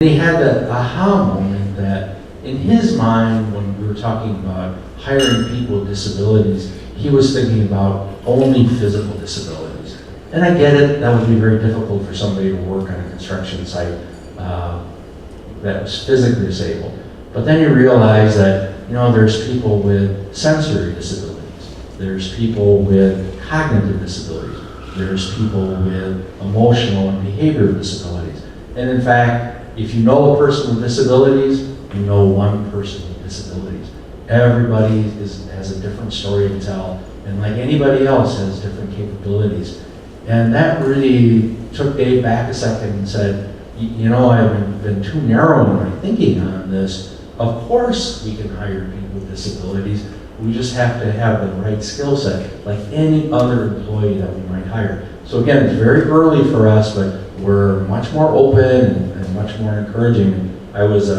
He had that aha moment that in his mind, when we were talking about hiring people with disabilities, he was thinking about only physical disabilities. And I get it, that would be very difficult for somebody to work on a construction site that was physically disabled. But then you realize that, there's people with sensory disabilities. There's people with cognitive disabilities. There's people with emotional and behavioral disabilities. And in fact, if you know a person with disabilities, you know one person with disabilities. Everybody has a different story to tell, and like anybody else has different capabilities. And that really took Dave back a second and said, I've been too narrow in my thinking on this. Of course we can hire people with disabilities. We just have to have the right skill set, like any other employee that we might hire. So again, it's very early for us, but we're much more open and much more encouraging. I was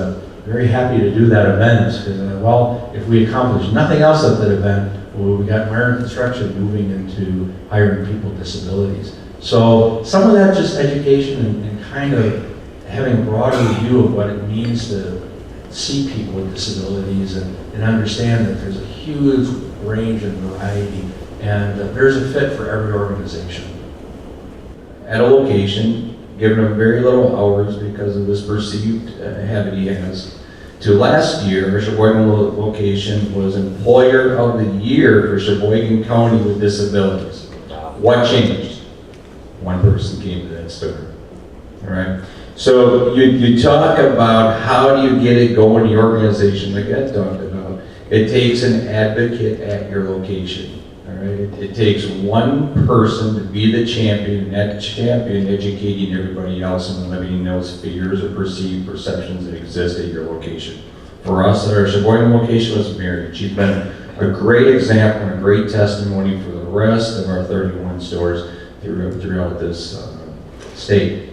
very happy to do that event because, if we accomplished nothing else at that event, we got Myron Construction moving into hiring people with disabilities. So some of that just education and kind of having a broader view of what it means to see people with disabilities and understand that there's a huge range and variety, and there's a fit for every organization. At a location, giving him very little hours because of this perceived habit he has. To last year, our Sheboygan location was Employer of the Year for Sheboygan County with Disabilities. What changed? One person came to that store. All right. So you talk about how do you get it going in the organization, like Ed talked about. It takes an advocate at your location. All right. It takes one person to be the champion, and that champion educating everybody else and eliminating those fears or perceived perceptions that exist at your location. For us, our Sheboygan location was Mary. She's been a great example and a great testimony for the rest of our 31 stores throughout this state.